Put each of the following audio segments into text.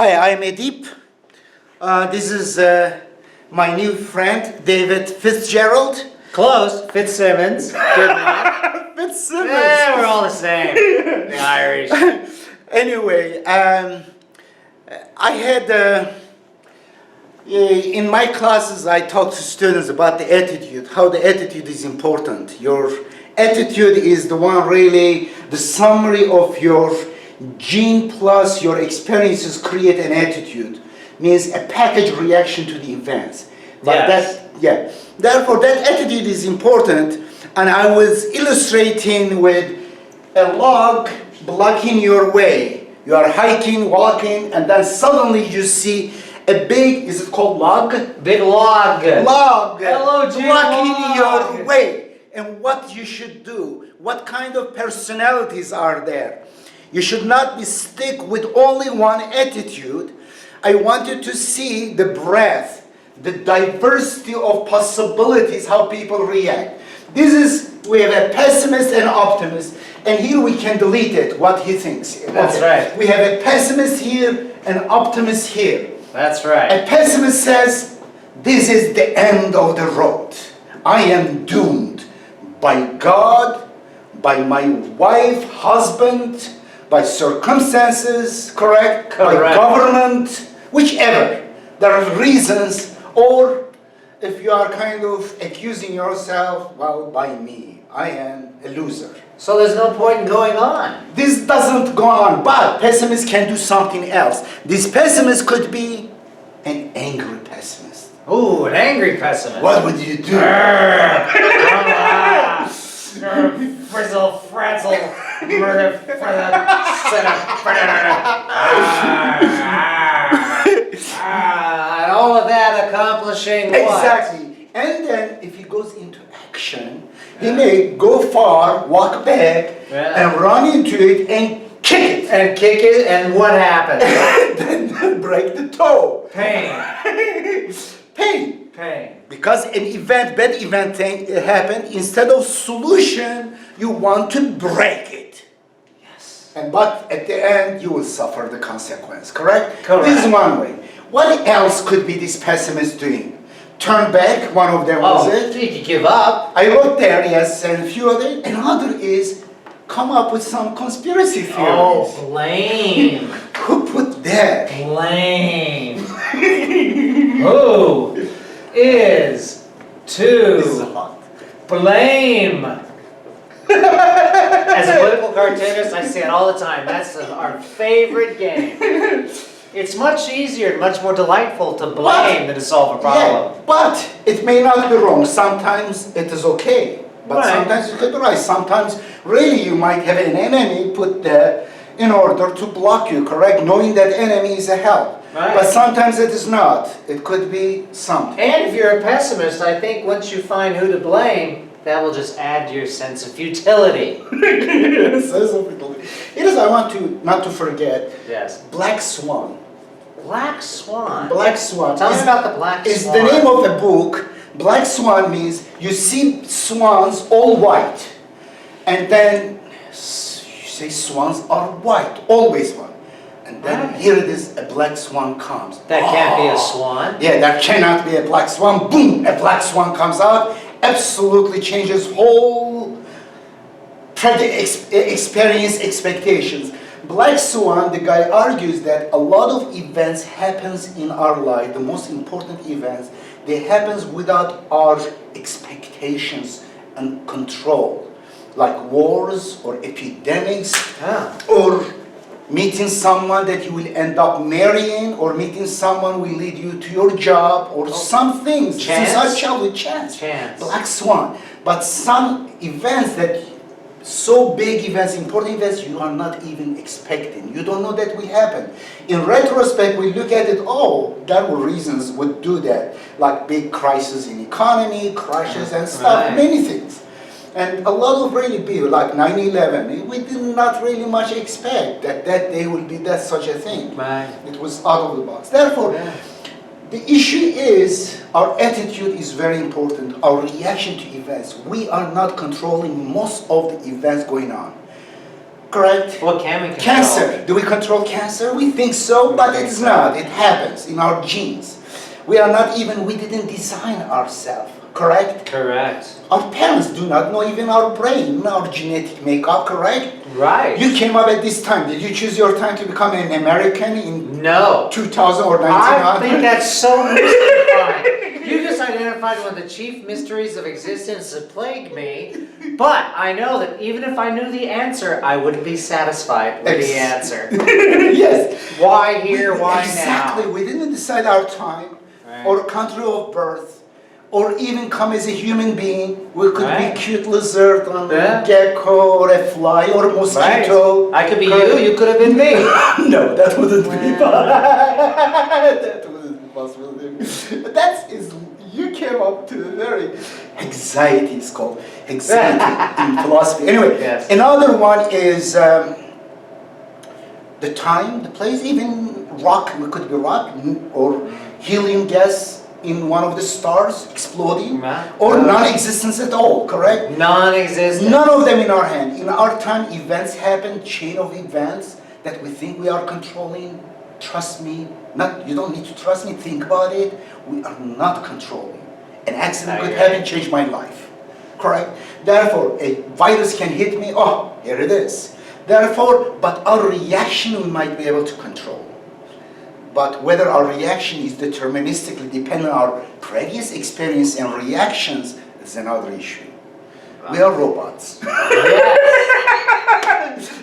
Hi, I'm Edip. This is my new friend, David Fitzgerald. Close. Fitzsimmons. Good enough. Fitzsimmons. Yeah, we're all the same. The Irish. Anyway, I had, in my classes, I talk to students about the attitude, how the attitude is important. Your attitude is the one really, the summary of your gene plus your experiences create an attitude. Means a package reaction to the events. But Yes. Therefore, that attitude is important, and I was illustrating with a log blocking your way. You are hiking, walking, and then suddenly you see a big, is it called log? Big log. Log. Hello, Jim. Blocking Log. your way. And what you should do, what kind of personalities are there? You should not be stick with only one attitude. I want you to see the breadth, the diversity of possibilities, how people react. This is, we have a pessimist and optimist, and here we can delete it, what he thinks. That's right. We have a pessimist here, an optimist here. That's right. A pessimist says, this is the end of the road. I am doomed by God, by my wife, husband, by circumstances, correct? By government, whichever. There are reasons, or if you are kind of accusing yourself, well, by me, I am a loser. So there's no point in going on. This doesn't go on, but pessimists can do something else. This pessimist could be an angry pessimist. Ooh, an angry pessimist. What would you do? Frizzle, frazzle, murder, and all of that accomplishing what? Exactly. And then if he goes into action, he may go far, walk back, and run into it and kick it. And kick it, and what happens? Then break the toe. Pain. Pain. Pain. Because an event, bad event thing happened, instead of solution, you want to break it. Yes. But at the end, you will suffer the consequence, correct? Correct. This is one way. What else could be this pessimist doing? Turn back, one of them was it. You could give up. I wrote there, yes, and a few other. Another is come up with some conspiracy theories. Oh, blame. Who put that? Blame. Who is This is to hot. blame? As a political cartoonist, I say it all the time. That's our favorite game. It's much easier and much more delightful to blame than to solve a problem. Yeah, but it may not be wrong. Sometimes it is okay. But Right. sometimes it could be right. Sometimes really you might have an enemy put there in order to block you, correct? Knowing that enemy is a help. Right. But sometimes it is not. It could be something. And if you're a pessimist, I think once you find who to blame, that will just add to your sense of futility. It is, I want to not to forget, Yes. Black Swan. Black Swan. Black Swan. Tell me is- about the Black is Swan. the name of a book. Black Swan means you see swans all white, and then you say swans are white, always white, and then Right. here it is, a black swan comes. That can't be a swan. Yeah, that cannot be a black swan. Boom, a black swan comes out, absolutely changes whole experience, expectations. Black Swan, the guy argues that a lot of events happens in our life, the most important events, they happens without our expectations and control. Like wars or epidemics, or meeting someone that you will end up marrying, or meeting someone will lead you to your job, or some things. Chance? Chance. Chance. Black Swan. But some events that so big events, important events, you are not even expecting. You don't know that will happen. In retrospect, we look at it, oh, there were reasons would do that. Like big crisis in economy, crashes and stuff, Right. many things. And a lot of really big, like 9/11, we did not really much expect that that day will be that such a thing. Right. It was out of the box. Therefore, Yeah. the issue is our attitude is very important, our reaction to events. We are not controlling most of the events going on. correct? What can we control? Cancer. Do we control cancer? We think so, but it is not. It happens in our genes. We didn't design ourselves, correct? Correct. Our parents do not know even our brain, our genetic makeup, correct? Right. You came up at this time. Did you choose your time to become an American in No. 2000 or 1900? I think that's so mystifying. You just identified one of the chief mysteries of existence that plague me, but I know that even if I knew the answer, I wouldn't be satisfied with the answer. Yes. Why here, why Exactly. now? We didn't decide our time, Right. or country of birth, or even come as a human being. We could Right. be cute lizard, or Yeah. gecko, or a fly, or a mosquito. I could be you could have been me. No, that wouldn't be Wow. that wouldn't be possible. But you came up to a very anxiety is called anxiety in philosophy. Anyway, Yes. another one is the time, the place, even rock. We could be rock or helium gas in one of the stars exploding, Right. or non-existence at all. Correct? Non-existent. None of them in our hand. In our time, events happen, chain of events that we think we are controlling. Trust me, you don't need to trust me, think about it. We are not controlling. An accident could happen, change my life. Correct? Therefore, a virus can hit me, oh, here it is. Therefore, but our reaction we might be able to control. But whether our reaction is deterministically dependent on our previous experience and reactions is another issue. We are robots. Yes.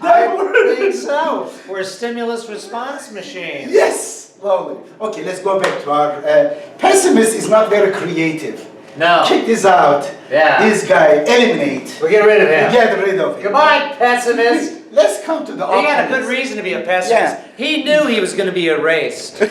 I think so. We're stimulus response machines. Yes, lovely. Okay, let's go back to our pessimist is not very creative. No. Kick this out. Yeah. This guy, eliminate. We'll get rid of him. Get rid of him. Goodbye, pessimist. Let's come to the He had a good optimist. reason to be a pessimist. Yeah. He knew he was going to be erased.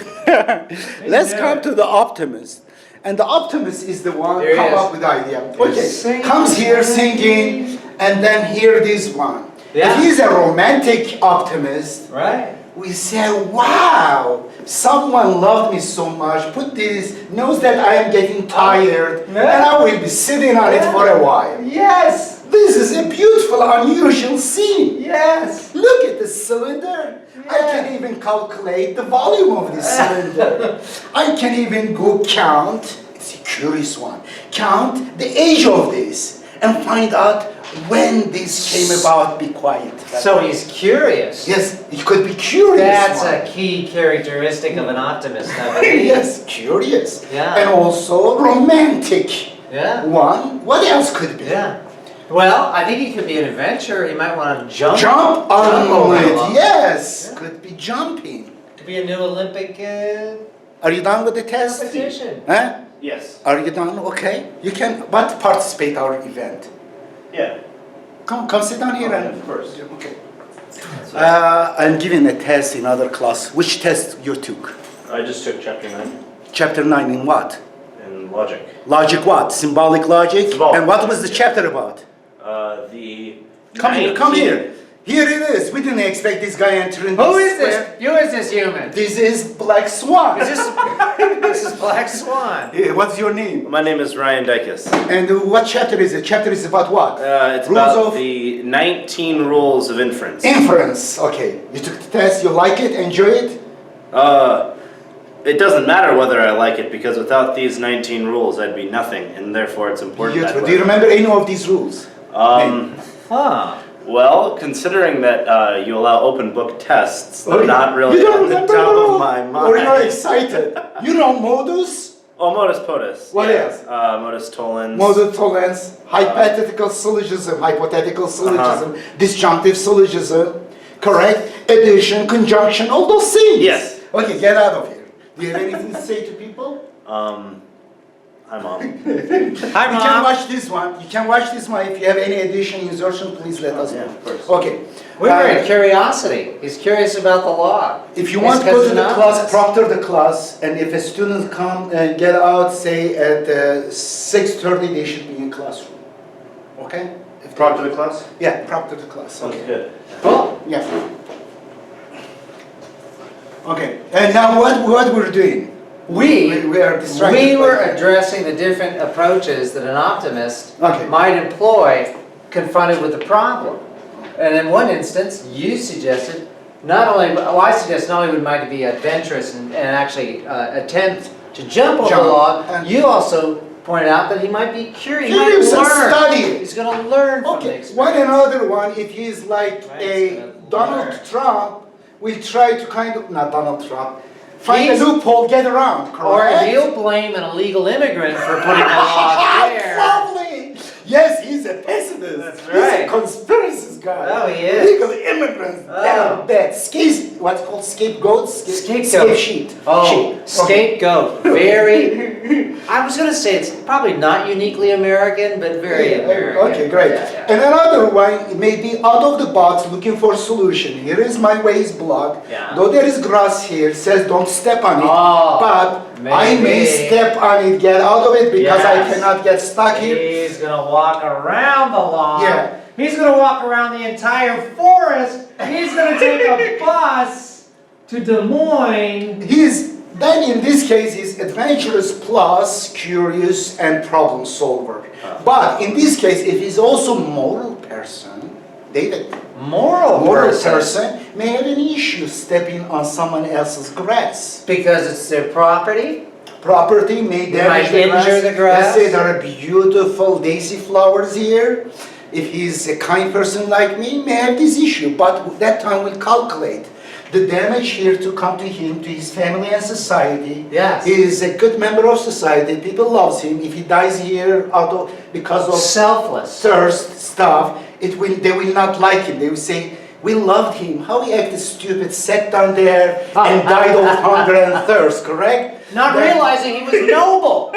Let's come to the optimist. And the optimist is the one There he come is. up with the idea. He's Okay, singing. comes here singing, and then hear this one. Yeah. If he's a romantic optimist, Right? we say, wow, someone loved me so much, put this, knows that I am getting tired, Yeah. and I will be sitting on it for a while. Yes. This is a beautiful, unusual scene. Yes. Look at the cylinder. I can even calculate the volume of this cylinder. I can even go count, it's a curious one, count the age of this and find out when this came about. Be quiet. So he's curious. Yes, it could be curious. That's one. a key characteristic of an optimist, I believe. Yes, curious. Yeah. And also romantic. Yeah. One. What else could be? Yeah. Well, I think he could be an adventurer. He might want to jump. Jump on over it. one. Yes. Yeah. Could be jumping. Could be a new Olympic Are you done with the test? competition. Huh? Yes. Are you done? Okay. You can but participate our event. Yeah. Come sit down here and Of course. okay. I'm giving a test in other class. Which test you took? I just took chapter 9 Chapter 9 in what? in logic. Logic what? Symbolic logic? Symbolic And what was logic. the chapter about? The Come here, 19 come here. Here it is. We didn't expect this guy entering Who is square. this? Who is this human? This is Black Swan. Is this is Black Swan. What's your name? My name is Ryan Dykes. And what chapter is it? Chapter is about what? It's Rules about of the 19 rules of inference. inference. Okay. You took the test. You like it? Enjoy it? It doesn't matter whether I like it because without these 19 rules, I'd be nothing, and therefore it's important. that Do you remember any of these rules? Huh. Well, considering that you allow open book tests, they're Okay. not really You don't on the remember top at of all? my mind. Or you're excited. You know modus, Oh, modus ponens. What yeah. else? Modus tollens. modus tollens, hypothetical syllogism, disjunctive syllogism, correct? Addition, conjunction, all those things. Yes. Okay, get out of here. Do you have anything to say to people? Hi, Mom. Hi, You can Mom. watch this one. You can watch this one. If you have any addition, insertion, please let us know. Yeah, of course. Okay. We were in curiosity. He's curious about the law. If you It's want to go 'cause to the it's class, not- proctor the class, and if a student come and get out, say at 6:30, they should be in classroom. Okay? If Proctor the class? Yeah, proctor the class. Sounds Okay. good. Cool. Yeah. Okay. And now what we're doing? We are distracted. We were by- addressing the different approaches that an optimist Okay. might employ confronted with the problem. And in one instance, you suggested I suggest not only would might be adventurous and actually attempt to jump over the log, you also pointed out that he might be curious. He might learn. Study. He's going to learn from the experience. One another one, if he's like a Donald Trump, we'll try to not Donald Trump, find a loophole, get around, correct? Or he'll blame an illegal immigrant for putting a log there. Probably. Yes, he's a pessimist. That's right. He's a conspiracy guy. Oh, he is. Illegal immigrants. They're bad. What's called scapegoats? Scapegoat. Sheet. Oh, scapegoat. Very. I was going to say it's probably not uniquely American, but very American. Okay, great. Yeah. And another one, it may be out of the box, looking for a solution. Here is my way is blocked. Yeah. Though there is grass here, says don't step on it. Oh, but I may maybe. step on it, get out of it because I Yes. cannot get stuck here. He's going to walk around the lawn. Yeah. He's going to walk around the entire forest. He's going to take a bus to Des Moines. Then in this case, he's adventurous plus curious and problem solver. But in this case, if he's also moral person, David, Moral person may have an issue stepping on someone else's grass. Because it's their property. Property may damage might injure the grass. Let's say there are beautiful daisy flowers here. If he's a kind person like me, may have this issue. But that time we'll calculate the damage here to come to him, to his family and society. Yes. He is a good member of society. People loves him. If he dies here because of Selfless. thirst stuff, they will not like him. They will say, we loved him. How he acted stupid, sat down there and died of hunger and thirst, correct? Not realizing he was noble.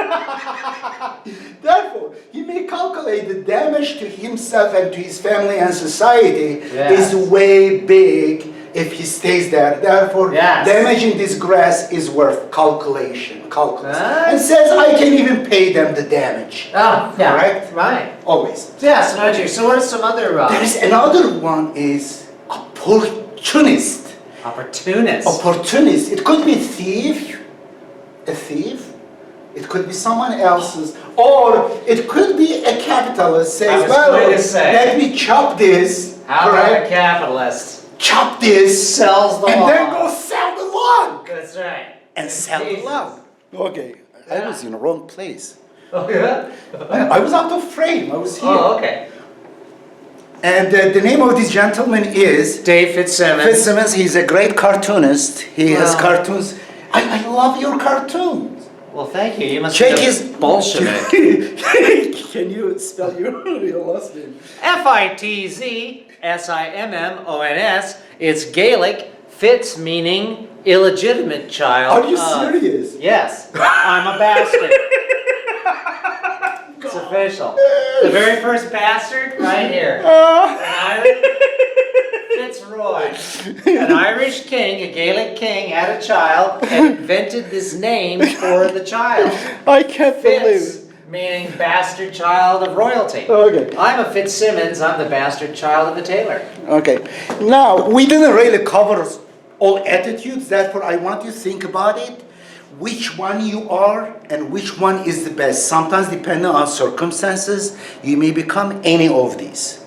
Therefore, he may calculate the damage to himself and to his family and society Yes. is way big if he stays there. Therefore, Yes. damaging this grass is worth calculus. Ah. And says, I can even pay them the damage. Oh, yeah. Correct? Right. Always. Yes, no, so what are some other There is another one is opportunist. opportunists? Opportunist. It could be a thief. It could be someone else's, or it could be a capitalist I says, was well, going to say. let me chop this, How about a correct? capitalist? Chop this, Sells the and log. then go sell the log. That's right. And sell the Jesus. log. Okay, I was in the wrong place. Oh, yeah? I was out of frame, I was here. Oh, okay. And the name of this gentleman is Dave Fitzsimmons. Fitzsimmons. He's a great cartoonist. He has Wow. cartoons. I love your cartoons. Well, thank you. You must Check be his Bolshevik. Can you spell your last name? Fitzsimmons. It's Gaelic. Fitz meaning illegitimate child. Are you serious? Yes. I'm a bastard. It's official. The very first bastard, right here. Fitzroy. An Irish king, a Gaelic king, had a child and invented this name for the child. I can't Fitz, meaning bastard child of royalty. Okay. I'm a Fitzsimmons, I'm the bastard child of a tailor. Okay. Now, we didn't really cover all attitudes, therefore I want you to think about it. Which one you are and which one is the best. Sometimes depending on circumstances, you may become any of these.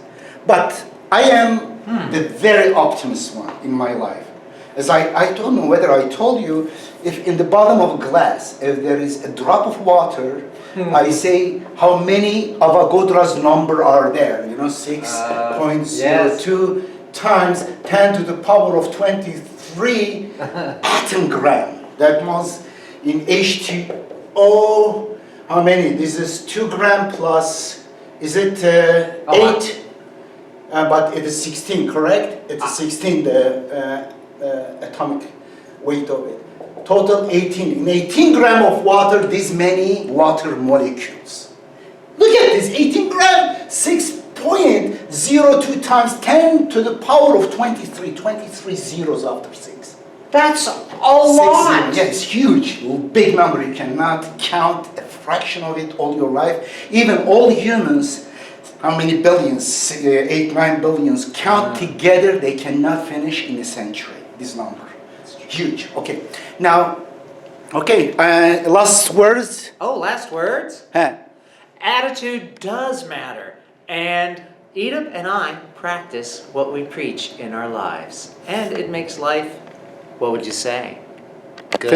But I am the very optimist one in my life. As I don't know whether I told you, if in the bottom of a glass, if there is a drop of water, I say how many Avogadro's number are there. 6.02 times 10 to the power of 23 atom gram. That was in H2O, how many? This is 2 gram plus, is it 8? But it is 16, correct? It is 16, the atomic weight of it. Total 18. In 18 gram of water, this many water molecules. Look at this, 18 gram, 6.02 times 10 to the power of 23. 23 zeros after 6. That's a lot. Yeah, it's huge. Big number. You cannot count a fraction of it all your life. Even all humans, how many billions, 8, 9 billions, count together, they cannot finish in a century, this number. Huge. Okay. Now, last words? Oh, last words? Huh. Attitude does matter. And Edip and I practice what we preach in our lives. And it makes life, what would you say? Good.